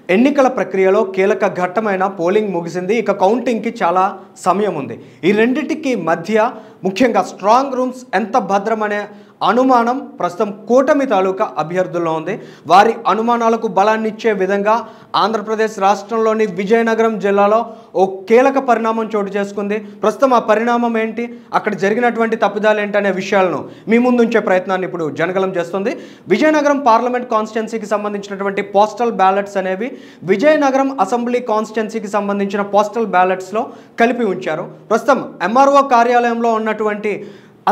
ఎన్నికల ప్రక్రియలో కీలక ఘట్టమైన పోలింగ్ ముగిసింది. ఇక కౌంటింగ్కి చాలా సమయం ఉంది. ఈ రెండింటికి మధ్య ముఖ్యంగా స్ట్రాంగ్ రూమ్స్ ఎంత భద్రమనే అనుమానం ప్రస్తుతం కూటమి తాలూకా అభ్యర్థుల్లో ఉంది. వారి అనుమానాలకు బలాన్ని ఇచ్చే విధంగా ఆంధ్రప్రదేశ్ రాష్ట్రంలోని విజయనగరం జిల్లాలో ఓ కీలక పరిణామం చోటు చేసుకుంది. ప్రస్తుతం ఆ పరిణామం ఏంటి, అక్కడ జరిగినటువంటి తప్పిదాలు ఏంటనే విషయాలను మీ ముందుంచే ప్రయత్నాన్ని ఇప్పుడు జనగలం చేస్తుంది. విజయనగరం పార్లమెంట్ కాన్స్టిట్యున్సీకి సంబంధించినటువంటి పోస్టల్ బ్యాలెట్స్ అనేవి విజయనగరం అసెంబ్లీ కాన్స్టిట్యున్సీకి సంబంధించిన పోస్టల్ బ్యాలెట్స్లో కలిపి ఉంచారు. ప్రస్తుతం ఎంఆర్ఓ కార్యాలయంలో ఉన్నటువంటి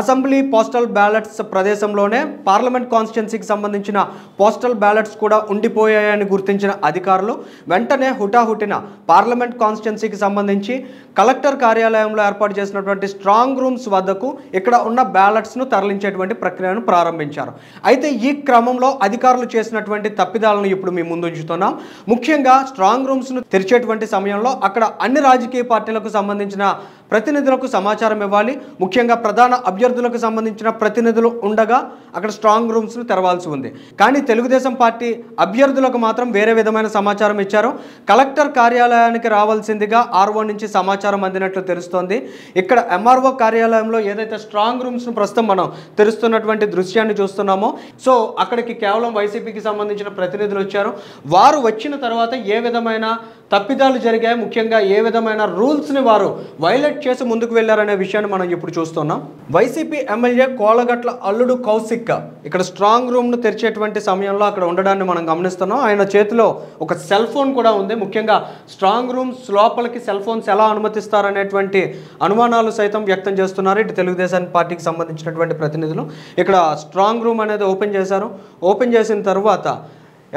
అసెంబ్లీ పోస్టల్ బ్యాలెట్స్ ప్రదేశంలోనే పార్లమెంట్ కాన్స్టిట్యున్సీకి సంబంధించిన పోస్టల్ బ్యాలెట్స్ కూడా ఉండిపోయాయని గుర్తించిన అధికారులు వెంటనే హుటాహుటిన పార్లమెంట్ కాన్స్టిట్యున్సీకి సంబంధించి కలెక్టర్ కార్యాలయంలో ఏర్పాటు చేసినటువంటి స్ట్రాంగ్ రూమ్స్ వద్దకు ఇక్కడ ఉన్న బ్యాలెట్స్ను తరలించేటువంటి ప్రక్రియను ప్రారంభించారు. అయితే ఈ క్రమంలో అధికారులు చేసినటువంటి తప్పిదాలను ఇప్పుడు మీ ముందు ఉంచుతున్నాం. ముఖ్యంగా స్ట్రాంగ్ రూమ్స్ను తెరిచేటువంటి సమయంలో అక్కడ అన్ని రాజకీయ పార్టీలకు సంబంధించిన ప్రతినిధులకు సమాచారం ఇవ్వాలి. ముఖ్యంగా ప్రధాన అభ్యర్థులకు సంబంధించిన ప్రతినిధులు ఉండగా అక్కడ స్ట్రాంగ్ రూమ్స్ను తెరవాల్సి ఉంది. కానీ తెలుగుదేశం పార్టీ అభ్యర్థులకు మాత్రం వేరే విధమైన సమాచారం ఇచ్చారు. కలెక్టర్ కార్యాలయానికి రావాల్సిందిగా ఆర్ఓ నుంచి సమాచారం అందినట్లు తెలుస్తోంది. ఇక్కడ ఎంఆర్ఓ కార్యాలయంలో ఏదైతే స్ట్రాంగ్ రూమ్స్ను ప్రస్తుతం మనం తెరుస్తున్నటువంటి దృశ్యాన్ని చూస్తున్నామో, సో అక్కడికి కేవలం వైసీపీకి సంబంధించిన ప్రతినిధులు వచ్చారు. వారు వచ్చిన తర్వాత ఏ విధమైన తప్పిదాలు జరిగాయి, ముఖ్యంగా ఏ విధమైన రూల్స్ని వారు వైలేట్ చేసి ముందుకు వెళ్లారనే విషయాన్ని మనం ఇప్పుడు చూస్తున్నాం. వైసీపీ ఎమ్మెల్యే కోలగట్ల అల్లుడు కౌశిక్ ఇక్కడ స్ట్రాంగ్ రూమ్ను తెరిచేటువంటి సమయంలో అక్కడ ఉండడాన్ని మనం గమనిస్తున్నాం. ఆయన చేతిలో ఒక సెల్ ఫోన్ కూడా ఉంది. ముఖ్యంగా స్ట్రాంగ్ రూమ్స్ లోపలికి సెల్ ఫోన్స్ ఎలా అనుమతిస్తారనేటువంటి అనుమానాలు సైతం వ్యక్తం చేస్తున్నారు ఇటు తెలుగుదేశం పార్టీకి సంబంధించినటువంటి ప్రతినిధులు. ఇక్కడ స్ట్రాంగ్ రూమ్ అనేది ఓపెన్ చేశారు. ఓపెన్ చేసిన తర్వాత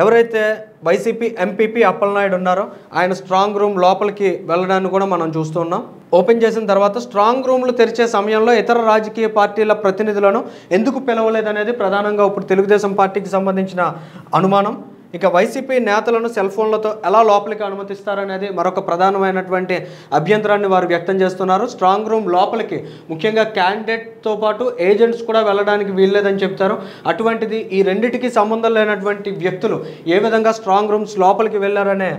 ఎవరైతే వైసీపీ ఎంపీపీ అప్పలనాయుడు ఉన్నారో ఆయన స్ట్రాంగ్ రూమ్ లోపలికి వెళ్ళడాన్ని కూడా మనం చూస్తున్నాం. ఓపెన్ చేసిన తర్వాత స్ట్రాంగ్ రూమ్లు తెరిచే సమయంలో ఇతర రాజకీయ పార్టీల ప్రతినిధులను ఎందుకు పిలవలేదనేది ప్రధానంగా ఇప్పుడు తెలుగుదేశం పార్టీకి సంబంధించిన అనుమానం. ఇక వైసీపీ నేతలను సెల్ ఫోన్లతో ఎలా లోపలికి అనుమతిస్తారనేది మరొక ప్రధానమైనటువంటి అభ్యంతరాన్ని వారు వ్యక్తం చేస్తున్నారు. స్ట్రాంగ్ రూమ్ లోపలికి ముఖ్యంగా క్యాండిడేట్తో పాటు ఏజెంట్స్ కూడా వెళ్ళడానికి వీల్లేదని చెప్తారు. అటువంటిది ఈ రెండింటికి సంబంధం లేనటువంటి వ్యక్తులు ఏ విధంగా స్ట్రాంగ్ రూమ్స్ లోపలికి వెళ్ళారనే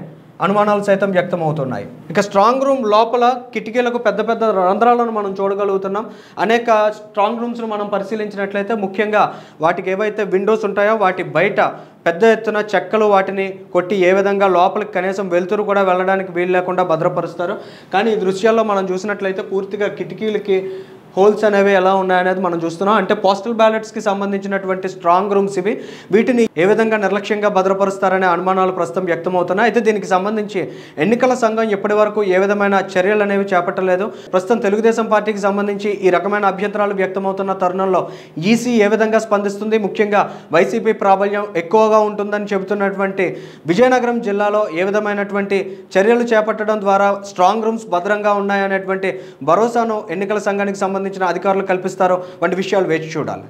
అనుమానాలు సైతం వ్యక్తమవుతున్నాయి. ఇక స్ట్రాంగ్ రూమ్ లోపల కిటికీలకు పెద్ద పెద్ద రంధ్రాలను మనం చూడగలుగుతున్నాం. అనేక స్ట్రాంగ్ రూమ్స్ను మనం పరిశీలించినట్లయితే ముఖ్యంగా వాటికి ఏవైతే విండోస్ ఉంటాయో వాటి బయట పెద్ద ఎత్తున చెక్కలు వాటిని కొట్టి ఏ విధంగా లోపలికి కనీసం వెలుతురు కూడా వెళ్ళడానికి వీలు లేకుండా భద్రపరుస్తారు. కానీ ఈ దృశ్యాల్లో మనం చూసినట్లయితే పూర్తిగా కిటికీలకి హోల్స్ అనేవి ఎలా ఉన్నాయనేది మనం చూస్తున్నాం. అంటే పోస్టల్ బ్యాలెట్స్కి సంబంధించినటువంటి స్ట్రాంగ్ రూమ్స్ ఇవి. వీటిని ఏ విధంగా నిర్లక్ష్యంగా భద్రపరుస్తారనే అనుమానాలు ప్రస్తుతం వ్యక్తమవుతున్నాయి. అయితే దీనికి సంబంధించి ఎన్నికల సంఘం ఇప్పటి వరకు ఏ విధమైన చర్యలు అనేవి చేపట్టలేదు. ప్రస్తుతం తెలుగుదేశం పార్టీకి సంబంధించి ఈ రకమైన అభ్యంతరాలు వ్యక్తమవుతున్న తరుణంలో ఈసీ ఏ విధంగా స్పందిస్తుంది, ముఖ్యంగా వైసీపీ ప్రాబల్యం ఎక్కువగా ఉంటుందని చెబుతున్నటువంటి విజయనగరం జిల్లాలో ఏ విధమైనటువంటి చర్యలు చేపట్టడం ద్వారా స్ట్రాంగ్ రూమ్స్ భద్రంగా ఉన్నాయనేటువంటి భరోసాను ఎన్నికల సంఘానికి సంబంధించిన అధికారులు కల్పిస్తారో వంటి విషయాలు వేచి చూడాలి.